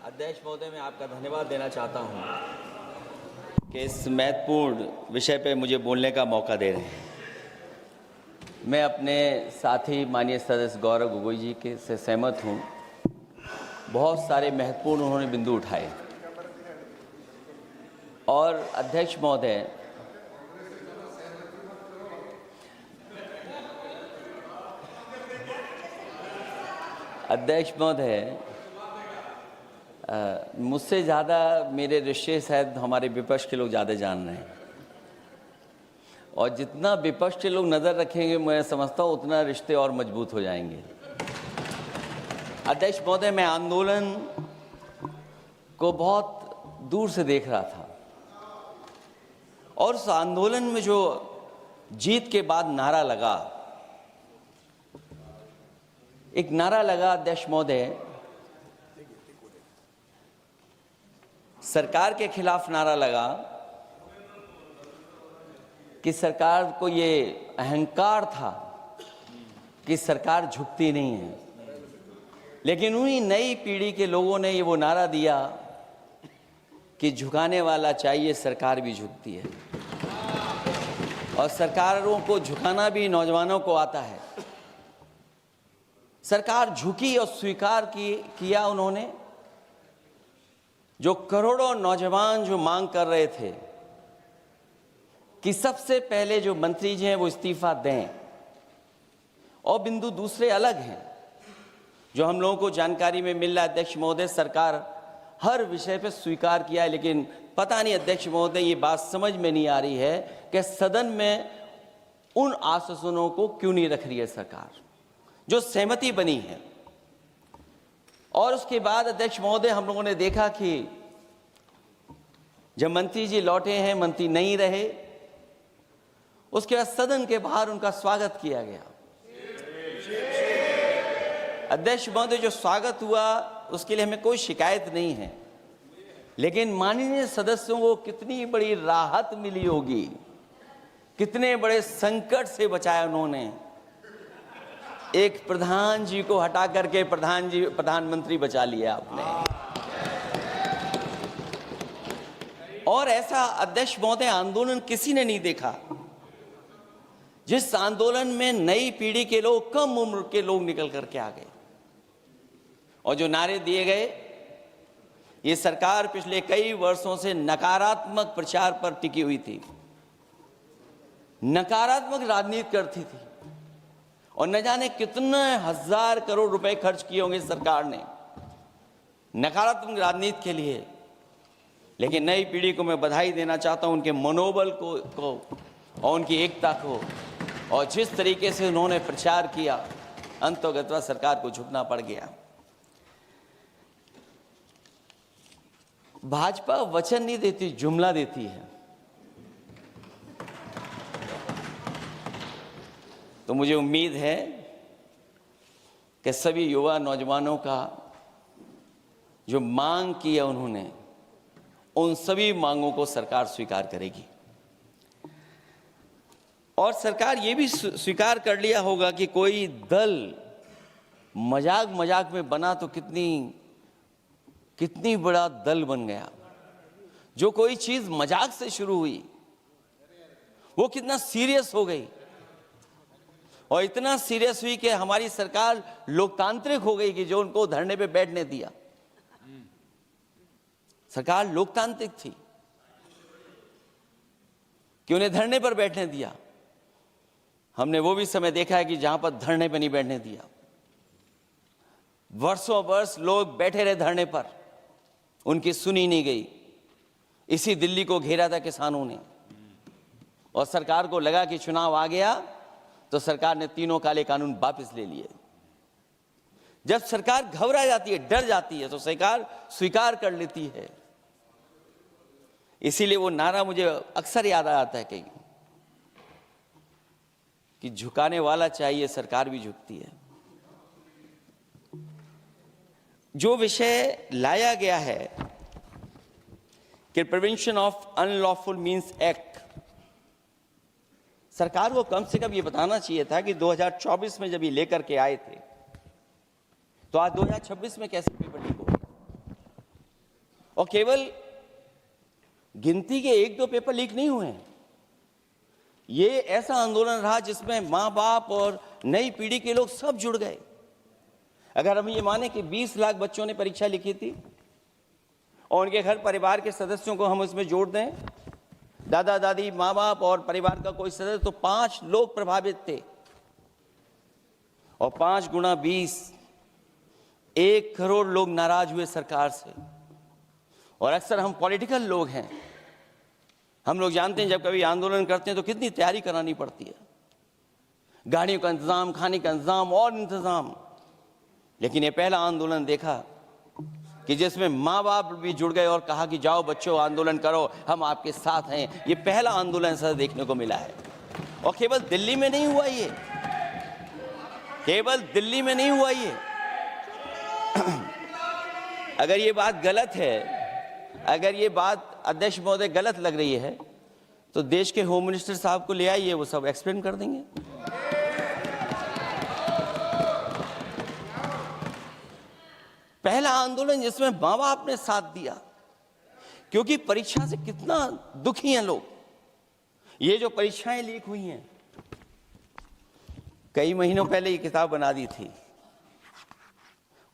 अध्यक्ष महोदय, मैं आपका धन्यवाद देना चाहता हूं कि इस महत्वपूर्ण विषय पे मुझे बोलने का मौका दे रहे हैं। मैं अपने साथी माननीय सदस्य गौरव गोगोई जी के से सहमत हूं। बहुत सारे महत्वपूर्ण उन्होंने बिंदु उठाए और अध्यक्ष महोदय, मुझसे ज़्यादा मेरे रिश्ते शायद हमारे विपक्ष के लोग ज़्यादा जान रहे हैं और जितना विपक्ष के लोग नज़र रखेंगे, मैं समझता हूँ उतना रिश्ते और मजबूत हो जाएंगे। अध्यक्ष महोदय, मैं आंदोलन को बहुत दूर से देख रहा था और उस आंदोलन में जो जीत के बाद नारा लगा, एक नारा लगा अध्यक्ष महोदय, सरकार के खिलाफ नारा लगा कि सरकार को ये अहंकार था कि सरकार झुकती नहीं है, लेकिन उन्हीं नई पीढ़ी के लोगों ने ये वो नारा दिया कि झुकाने वाला चाहिए, सरकार भी झुकती है और सरकारों को झुकाना भी नौजवानों को आता है। सरकार झुकी और स्वीकार किया उन्होंने। जो करोड़ों नौजवान जो मांग कर रहे थे कि सबसे पहले जो मंत्री जी हैं वो इस्तीफा दें, और बिंदु दूसरे अलग हैं जो हम लोगों को जानकारी में मिल रहा है। अध्यक्ष महोदय, सरकार हर विषय पे स्वीकार किया है, लेकिन पता नहीं अध्यक्ष महोदय, ये बात समझ में नहीं आ रही है कि सदन में उन आश्वासनों को क्यों नहीं रख रही है सरकार, जो सहमति बनी है। और उसके बाद अध्यक्ष महोदय, हम लोगों ने देखा कि जब मंत्री जी लौटे हैं, मंत्री नहीं रहे, उसके बाद सदन के बाहर उनका स्वागत किया गया। अध्यक्ष महोदय, जो स्वागत हुआ उसके लिए हमें कोई शिकायत नहीं है, लेकिन माननीय सदस्यों को कितनी बड़ी राहत मिली होगी, कितने बड़े संकट से बचाया उन्होंने। एक प्रधान जी को हटा करके प्रधानमंत्री बचा लिया आपने। और ऐसा अध्यक्ष महोदय आंदोलन किसी ने नहीं देखा, जिस आंदोलन में नई पीढ़ी के लोग, कम उम्र के लोग निकल करके आ गए और जो नारे दिए गए। ये सरकार पिछले कई वर्षों से नकारात्मक प्रचार पर टिकी हुई थी, नकारात्मक राजनीति करती थी और न जाने कितने हजार करोड़ रुपए खर्च किए होंगे सरकार ने नकारात्मक राजनीति के लिए। लेकिन नई पीढ़ी को मैं बधाई देना चाहता हूं, उनके मनोबल को और उनकी एकता को, और जिस तरीके से उन्होंने प्रचार किया, अंततः सरकार को झुकना पड़ गया। भाजपा वचन नहीं देती, जुमला देती है। तो मुझे उम्मीद है कि सभी युवा नौजवानों का जो मांग की है उन्होंने, उन सभी मांगों को सरकार स्वीकार करेगी। और सरकार ये भी स्वीकार कर लिया होगा कि कोई दल मजाक में बना तो कितनी बड़ा दल बन गया। जो कोई चीज मजाक से शुरू हुई वो कितना सीरियस हो गई, और इतना सीरियस हुई कि हमारी सरकार लोकतांत्रिक हो गई कि जो उनको धरने पे बैठने दिया। सरकार लोकतांत्रिक थी कि उन्हें धरने पर बैठने दिया। हमने वो भी समय देखा है कि जहां पर धरने पर नहीं बैठने दिया, वर्षों वर्ष लोग बैठे रहे धरने पर, उनकी सुनी नहीं गई। इसी दिल्ली को घेरा था किसानों ने, और सरकार को लगा कि चुनाव आ गया तो सरकार ने तीनों काले कानून वापस ले लिए। जब सरकार घबरा जाती है, डर जाती है, तो सरकार स्वीकार कर लेती है। इसीलिए वो नारा मुझे अक्सर याद आता है कि झुकाने वाला चाहिए, सरकार भी झुकती है। जो विषय लाया गया है कि prevention of unlawful means act, सरकार को कम से कम ये बताना चाहिए था कि 2024 में जब ये लेकर के आए थे तो आज 2026 में कैसे पेपर लीक हो गया? और केवल गिनती के 1-2 पेपर लीक नहीं हुए हैं। ये ऐसा आंदोलन रहा जिसमें माँ बाप और नई पीढ़ी के लोग सब जुड़ गए। अगर हम ये माने कि 20 लाख बच्चों ने परीक्षा लिखी थी और उनके घर परिवार के सदस्यों को हम इसमें जोड़ दें, दादा दादी, माँ बाप और परिवार का कोई सदस्य, तो 5 लोग प्रभावित थे। और 5 गुणा 20, 1 करोड़ लोग नाराज हुए सरकार से। और अक्सर हम पॉलिटिकल लोग हैं, हम लोग जानते हैं जब कभी आंदोलन करते हैं तो कितनी तैयारी करानी पड़ती है, गाड़ियों का इंतजाम, खाने का इंतजाम और इंतजाम। लेकिन ये पहला आंदोलन देखा कि जिसमें माँ बाप भी जुड़ गए और कहा कि जाओ बच्चों आंदोलन करो, हम आपके साथ हैं। ये पहला आंदोलन ऐसा देखने को मिला है। और केवल दिल्ली में नहीं हुआ ये, केवल दिल्ली में नहीं हुआ ये। अगर ये बात गलत है, अगर ये बात अध्यक्ष महोदय गलत लग रही है, तो देश के होम मिनिस्टर साहब को ले आइए, वो सब एक्सप्लेन कर देंगे। पहला आंदोलन जिसमें माँ बाप ने साथ दिया, क्योंकि परीक्षा से कितना दुखी हैं लोग। ये जो परीक्षाएं लीक हुई हैं, कई महीनों पहले ये किताब बना दी थी।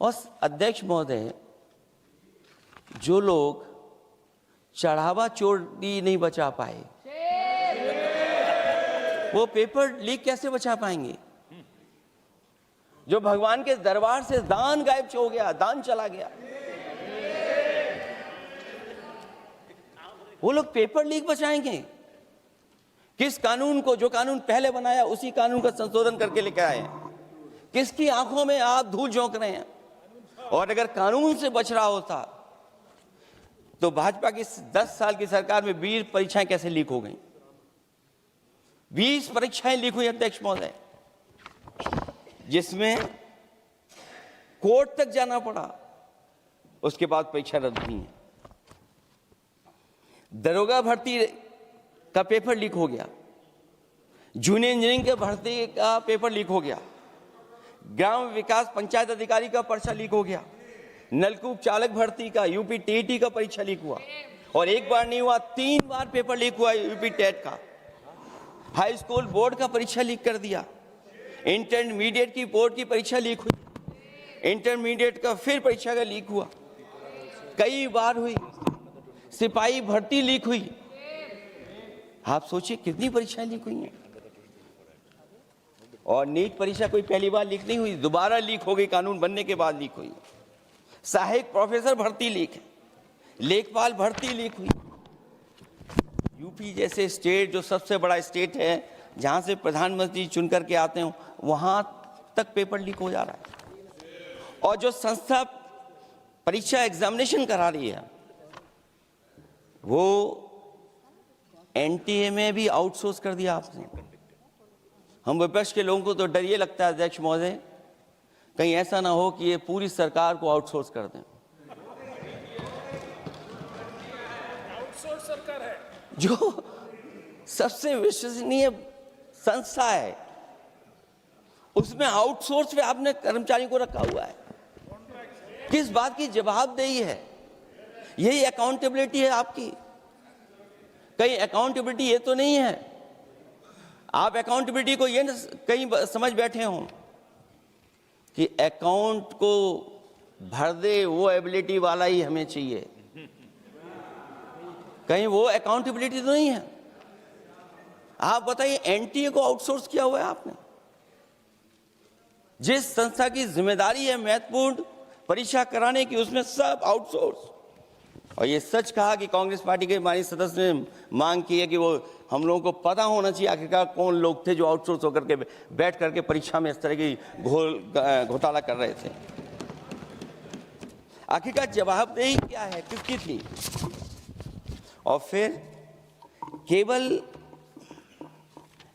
और अध्यक्ष महोदय, जो लोग चढ़ावा चोरी नहीं बचा पाए, वो पेपर लीक कैसे बचा पाएंगे? जो भगवान के दरबार से दान गायब हो गया, दान चला गया, वो लोग पेपर लीक बचाएंगे? किस कानून को, जो कानून पहले बनाया उसी कानून का संशोधन करके लेकर आए? किसकी आंखों में आप धूल झोंक रहे हैं? और अगर कानून से बच रहा होता तो भाजपा की 10 साल की सरकार में 20 परीक्षाएं कैसे लीक हो गई? 20 परीक्षाएं लीक हुई अध्यक्ष महोदय, जिसमें कोर्ट तक जाना पड़ा, उसके बाद परीक्षा रद्द हुई है। दरोगा भर्ती का पेपर लीक हो गया, जूनियर इंजीनियरिंग के भर्ती का पेपर लीक हो गया, ग्राम विकास पंचायत अधिकारी का पर्चा लीक हो गया, नलकूप चालक भर्ती का, यूपी टीईटी का परीक्षा लीक हुआ। और एक बार नहीं हुआ, 3 बार पेपर लीक हुआ यूपी टेट का। हाई स्कूल बोर्ड का परीक्षा लीक कर दिया, इंटरमीडिएट की बोर्ड की परीक्षा लीक हुई, इंटरमीडिएट का फिर परीक्षा का लीक हुआ, कई बार हुई। सिपाही भर्ती लीक हुई। आप सोचिए कितनी परीक्षाएं लीक हुई हैं। और नीट परीक्षा कोई पहली बार लीक नहीं हुई, दोबारा लीक हो गई, कानून बनने के बाद लीक हुई। सहायक प्रोफेसर भर्ती लीक है, लेखपाल भर्ती लीक हुई। यूपी जैसे स्टेट, जो सबसे बड़ा स्टेट है, जहां से प्रधानमंत्री चुन करके आते हो, वहां तक पेपर लीक हो जा रहा है। और जो संस्था परीक्षा एग्जामिनेशन करा रही है, वो एनटीए में भी आउटसोर्स कर दिया आपने। हम विपक्ष के लोगों को तो डर ये लगता है अध्यक्ष महोदय, कहीं ऐसा ना हो कि ये पूरी सरकार को आउटसोर्स कर दें। आउटसोर्स सरकार है, जो सबसे विश्वसनीय संस्था है, उसमें आउटसोर्स पे आपने कर्मचारियों को रखा हुआ है। किस बात की जवाबदेही है? यही अकाउंटेबिलिटी है आपकी? कहीं अकाउंटेबिलिटी ये तो नहीं है, आप अकाउंटेबिलिटी को ये कहीं समझ बैठे हों कि अकाउंट को भर दे वो एबिलिटी वाला ही हमें चाहिए? कहीं वो अकाउंटेबिलिटी तो नहीं है? आप बताइए, एनटीए को आउटसोर्स किया हुआ है आपने। जिस संस्था की जिम्मेदारी है महत्वपूर्ण परीक्षा कराने की, उसमें सब आउटसोर्स। और ये सच कहा कि कांग्रेस पार्टी के माननीय सदस्य ने मांग की है कि वो हम लोगों को पता होना चाहिए आखिरकार कौन लोग थे जो आउटसोर्स होकर के बैठ करके परीक्षा में इस तरह की घोटाला कर रहे थे। आखिरकार जवाबदेही क्या है, किसकी थी? और फिर केवल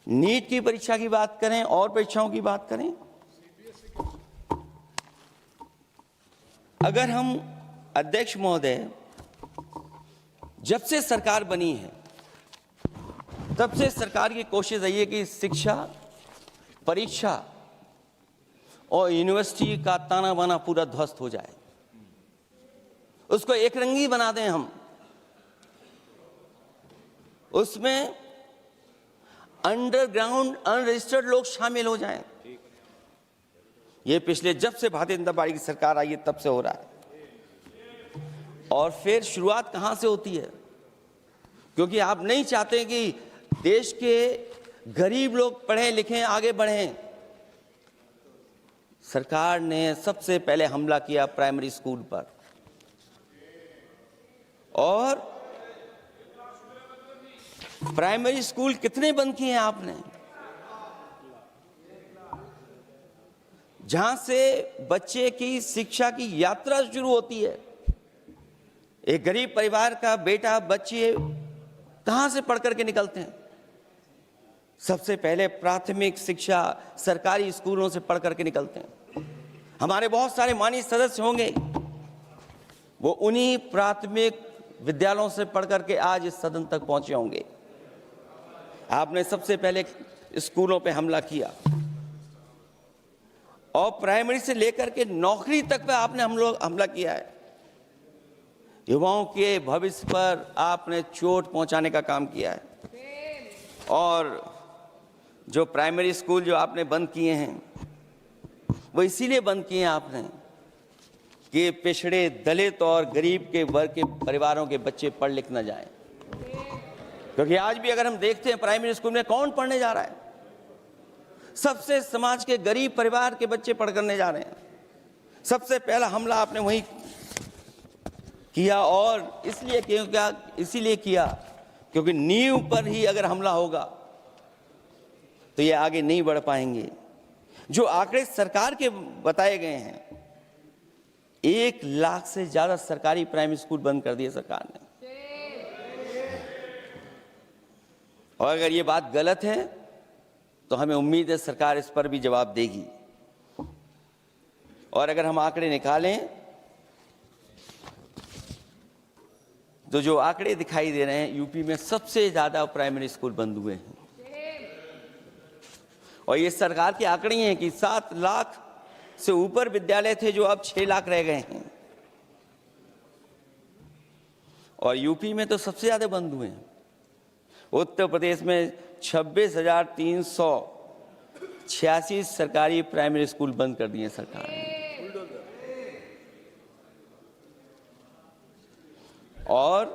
नीट की परीक्षा की बात करें और परीक्षाओं की बात करें, अगर हम अध्यक्ष महोदय, जब से सरकार बनी है तब से सरकार की कोशिश रही है कि शिक्षा, परीक्षा और यूनिवर्सिटी का ताना बाना पूरा ध्वस्त हो जाए, उसको एक रंगी बना दें हम, उसमें अंडरग्राउंड अनरजिस्टर्ड लोग शामिल हो जाएं। ये पिछले जब से भारतीय जनता पार्टी की सरकार आई है तब से हो रहा है। और फिर शुरुआत कहां से होती है? क्योंकि आप नहीं चाहते कि देश के गरीब लोग पढ़ें लिखें आगे बढ़ें। सरकार ने सबसे पहले हमला किया प्राइमरी स्कूल पर, और प्राइमरी स्कूल कितने बंद किए हैं आपने? जहां से बच्चे की शिक्षा की यात्रा शुरू होती है। एक गरीब परिवार का बेटा बच्चे कहां से पढ़ करके निकलते हैं? सबसे पहले प्राथमिक शिक्षा सरकारी स्कूलों से पढ़ करके निकलते हैं। हमारे बहुत सारे माननीय सदस्य होंगे, वो उन्हीं प्राथमिक विद्यालयों से पढ़ करके आज इस सदन तक पहुंचे होंगे। आपने सबसे पहले स्कूलों पे हमला किया, और प्राइमरी से लेकर के नौकरी तक पे आपने हमला किया है। युवाओं के भविष्य पर आपने चोट पहुंचाने का काम किया है। और जो प्राइमरी स्कूल जो आपने बंद किए हैं, वो इसीलिए बंद किए हैं आपने कि पिछड़े, दलित और गरीब के वर्ग के परिवारों के बच्चे पढ़ लिख न जाएं। क्योंकि आज भी अगर हम देखते हैं प्राइमरी स्कूल में कौन पढ़ने जा रहा है? सबसे समाज के गरीब परिवार के बच्चे पढ़ करने जा रहे हैं। सबसे पहला हमला आपने वही किया, और इसीलिए किया क्योंकि नींव पर ही अगर हमला होगा तो ये आगे नहीं बढ़ पाएंगे। जो आंकड़े सरकार के बताए गए हैं, 1 लाख से ज्यादा सरकारी प्राइमरी स्कूल बंद कर दिए सरकार ने। और अगर ये बात गलत है तो हमें उम्मीद है सरकार इस पर भी जवाब देगी। और अगर हम आंकड़े निकालें तो जो आंकड़े दिखाई दे रहे हैं, यूपी में सबसे ज्यादा प्राइमरी स्कूल बंद हुए हैं। और ये सरकार के आंकड़े हैं कि 7 लाख से ऊपर विद्यालय थे जो अब 6 लाख रह गए हैं। और यूपी में तो सबसे ज्यादा बंद हुए हैं। उत्तर प्रदेश में 26,386 सरकारी प्राइमरी स्कूल बंद कर दिए सरकार ने। और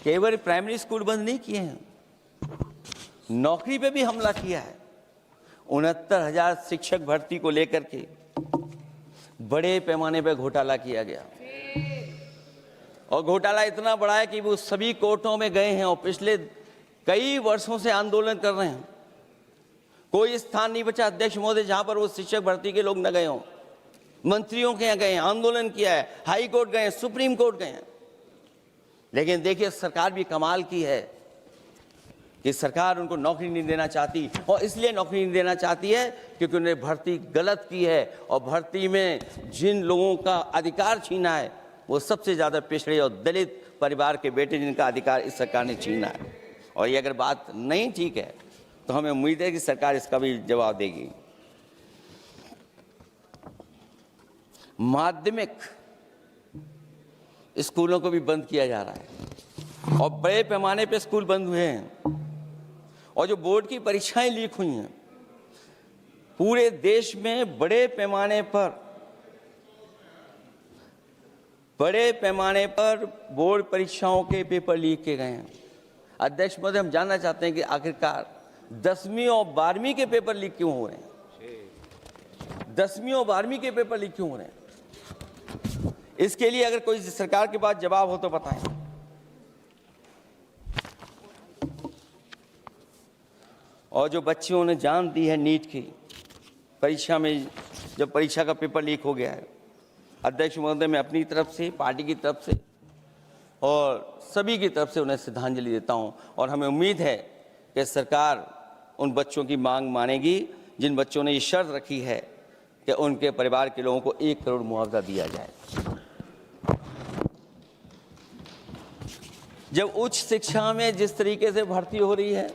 केवल प्राइमरी स्कूल बंद नहीं किए हैं, नौकरी पे भी हमला किया है। 69,000 शिक्षक भर्ती को लेकर के बड़े पैमाने पर घोटाला किया गया, और घोटाला इतना बड़ा है कि वो सभी कोर्टों में गए हैं और पिछले कई वर्षों से आंदोलन कर रहे हैं। कोई स्थान नहीं बचा अध्यक्ष महोदय जहां पर वो शिक्षक भर्ती के लोग न गए हों। मंत्रियों के यहाँ गए हैं, आंदोलन किया है, हाई कोर्ट गए हैं, सुप्रीम कोर्ट गए हैं। लेकिन देखिए सरकार भी कमाल की है कि सरकार उनको नौकरी नहीं देना चाहती, और इसलिए नौकरी नहीं देना चाहती है क्योंकि उन्होंने भर्ती गलत की है, और भर्ती में जिन लोगों का अधिकार छीना है वो सबसे ज्यादा पिछड़े और दलित परिवार के बेटे, जिनका अधिकार इस सरकार ने छीना है। और ये अगर बात नहीं ठीक है तो हमें उम्मीद है कि सरकार इसका भी जवाब देगी। माध्यमिक स्कूलों को भी बंद किया जा रहा है, और बड़े पैमाने पे स्कूल बंद हुए हैं। और जो बोर्ड की परीक्षाएं लीक हुई हैं, पूरे देश में बड़े पैमाने पर बोर्ड परीक्षाओं के पेपर लीक किए गए हैं। अध्यक्ष महोदय, हम जानना चाहते हैं कि आखिरकार 10वीं और 12वीं के पेपर लीक क्यों हो रहे हैं? 10वीं और 12वीं के पेपर लीक क्यों हो रहे हैं? इसके लिए अगर कोई सरकार के पास जवाब हो तो बताएं। और जो बच्चियों ने जान दी है नीट की परीक्षा में, जब परीक्षा का पेपर लीक हो गया है, अध्यक्ष महोदय, मैं अपनी तरफ से, पार्टी की तरफ से और सभी की तरफ से उन्हें श्रद्धांजलि देता हूं। और हमें उम्मीद है कि सरकार उन बच्चों की मांग मानेगी जिन बच्चों ने ये शर्त रखी है कि उनके परिवार के लोगों को 1 करोड़ मुआवजा दिया जाए। जब उच्च शिक्षा में जिस तरीके से भर्ती हो रही है,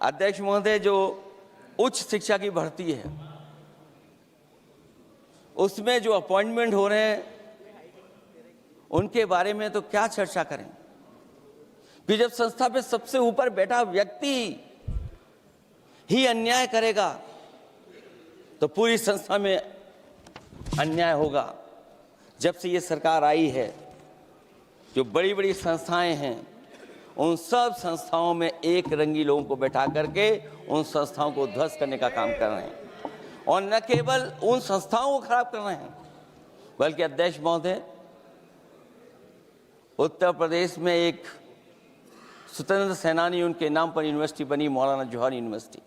अध्यक्ष महोदय, जो उच्च शिक्षा की भर्ती है, उसमें जो अपॉइंटमेंट हो रहे हैं उनके बारे में तो क्या चर्चा करें कि जब संस्था पे सबसे ऊपर बैठा व्यक्ति ही अन्याय करेगा तो पूरी संस्था में अन्याय होगा। जब से ये सरकार आई है, जो बड़ी बड़ी संस्थाएं हैं, उन सब संस्थाओं में एक रंगी लोगों को बैठा करके उन संस्थाओं को ध्वस्त करने का काम कर रहे हैं, और न केवल उन संस्थाओं को खराब कर रहे हैं, बल्कि अध्यक्ष महोदय, उत्तर प्रदेश में एक स्वतंत्र सेनानी, उनके नाम पर यूनिवर्सिटी बनी, मौलाना जौहर यूनिवर्सिटी।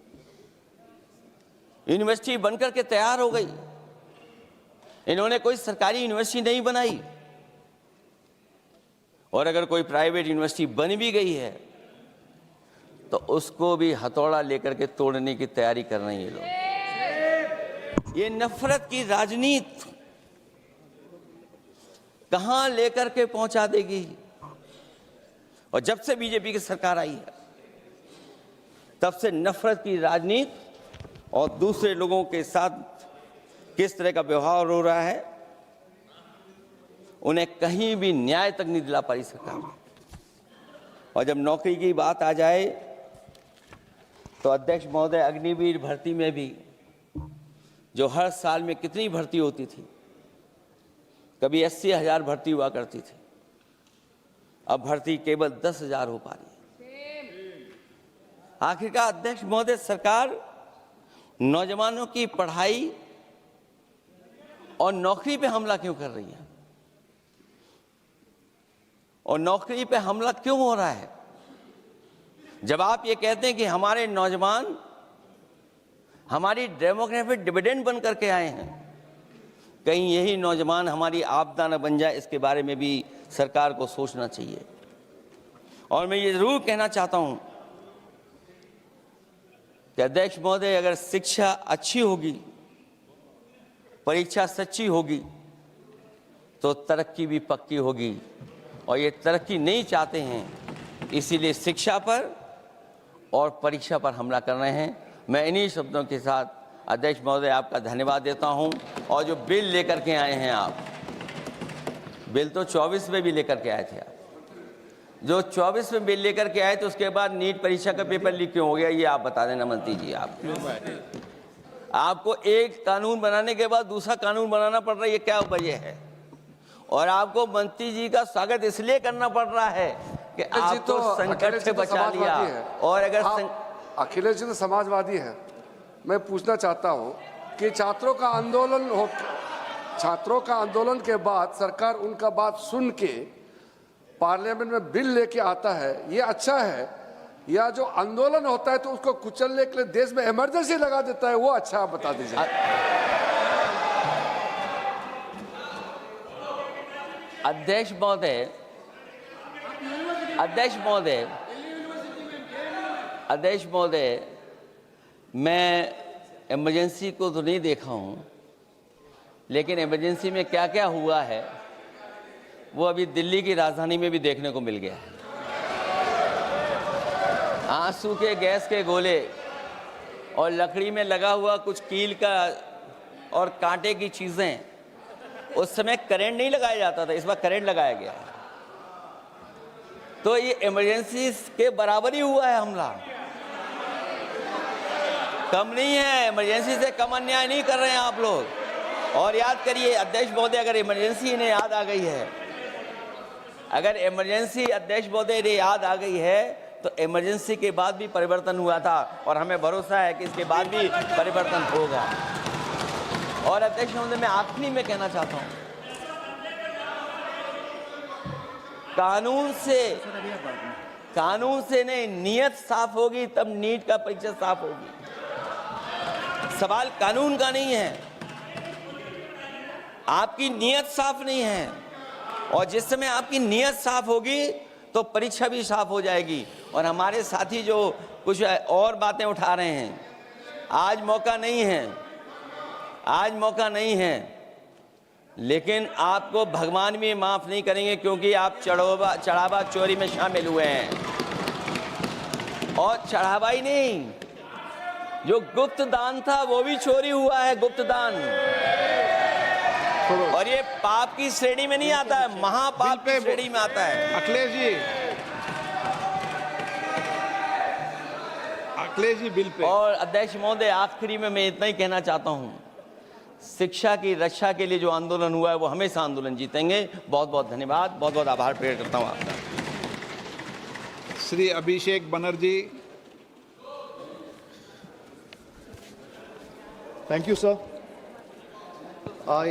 यूनिवर्सिटी बनकर के तैयार हो गई। इन्होंने कोई सरकारी यूनिवर्सिटी नहीं बनाई, और अगर कोई प्राइवेट यूनिवर्सिटी बन भी गई है तो उसको भी हथौड़ा लेकर के तोड़ने की तैयारी कर रहे हैं ये लोग। ये नफरत की राजनीति कहां लेकर के पहुंचा देगी। और जब से बीजेपी की सरकार आई है, तब से नफरत की राजनीति और दूसरे लोगों के साथ किस तरह का व्यवहार हो रहा है, उन्हें कहीं भी न्याय तक नहीं दिला पाई सरकार। और जब नौकरी की बात आ जाए तो अध्यक्ष महोदय, अग्निवीर भर्ती में भी जो हर साल में कितनी भर्ती होती थी, कभी 80,000 भर्ती हुआ करती थी, अब भर्ती केवल 10,000 हो पा रही है। आखिरकार अध्यक्ष महोदय, सरकार नौजवानों की पढ़ाई और नौकरी पे हमला क्यों कर रही है, और नौकरी पे हमला क्यों हो रहा है? जब आप ये कहते हैं कि हमारे नौजवान हमारी डेमोग्राफिक डिविडेंड बन करके आए हैं, कहीं यही नौजवान हमारी आपदा न बन जाए, इसके बारे में भी सरकार को सोचना चाहिए। और मैं ये जरूर कहना चाहता हूं कि अध्यक्ष महोदय, अगर शिक्षा अच्छी होगी, परीक्षा सच्ची होगी, तो तरक्की भी पक्की होगी। और ये तरक्की नहीं चाहते हैं, इसीलिए शिक्षा पर और परीक्षा पर हमला कर रहे हैं। मैं इन्हीं शब्दों के साथ अध्यक्ष महोदय आपका धन्यवाद देता हूं। और जो बिल लेकर के आए हैं आप, बिल तो 24 में भी लेकर के आए थे आप, जो 24 में बिल लेकर के आए थे, उसके बाद नीट परीक्षा का पेपर लीक क्यों हो गया, ये आप बता देना मंत्री जी। आपको एक कानून बनाने के बाद दूसरा कानून बनाना पड़ रहा है, ये क्या वजह है? और आपको मंत्री जी का स्वागत इसलिए करना पड़ रहा है कि आपको संकट से बचा लिया। और अगर अखिलेश जी तो समाजवादी है। मैं पूछना चाहता हूं कि छात्रों का आंदोलन के बाद सरकार उनका बात सुन के पार्लियामेंट में बिल लेके आता है, ये अच्छा है, या जो आंदोलन होता है तो उसको कुचलने के लिए देश में इमरजेंसी लगा देता है, वो अच्छा? आप बता दीजिए। अध्यक्ष महोदय, मैं इमरजेंसी को तो नहीं देखा हूं, लेकिन इमरजेंसी में क्या क्या हुआ है वो अभी दिल्ली की राजधानी में भी देखने को मिल गया है। आंसू के गैस के गोले और लकड़ी में लगा हुआ कुछ कील का और कांटे की चीजें, उस समय करंट नहीं लगाया जाता था, इस बार करंट लगाया गया। तो ये इमरजेंसी के बराबर ही हुआ है हमला, कम नहीं है। इमरजेंसी से कम अन्याय नहीं कर रहे हैं आप लोग। और याद करिए अध्यक्ष महोदय, अगर इमरजेंसी इन्हें याद आ गई है, अगर इमरजेंसी अध्यक्ष महोदय ने याद आ गई है, तो इमरजेंसी के बाद भी परिवर्तन हुआ था, और हमें भरोसा है कि इसके बाद भी परिवर्तन होगा। और अध्यक्ष महोदय, मैं आखिरी में कहना चाहता हूं, कानून से नहीं, नियत साफ होगी तब नीट का परीक्षा साफ होगी। सवाल कानून का नहीं है, आपकी नियत साफ नहीं है। और जिस समय आपकी नियत साफ होगी तो परीक्षा भी साफ हो जाएगी। और हमारे साथी जो कुछ और बातें उठा रहे हैं, आज मौका नहीं है, लेकिन आपको भगवान भी माफ नहीं करेंगे, क्योंकि आप चढ़ावा चोरी में शामिल हुए हैं। और चढ़ावा ही नहीं, जो गुप्त दान था वो भी चोरी हुआ है, गुप्त दान। और ये पाप की श्रेणी में नहीं आता है, महापाप की श्रेणी में आता है। Akhilesh ji bill pay. और अध्यक्ष महोदय, आखिरी में मैं इतना ही कहना चाहता हूं, शिक्षा की रक्षा के लिए जो आंदोलन हुआ है वो हमेशा आंदोलन जीतेंगे। बहुत बहुत धन्यवाद, बहुत बहुत आभार प्रकट करता हूं आपका। Shri Abhishek Banerjee. Thank you, sir. I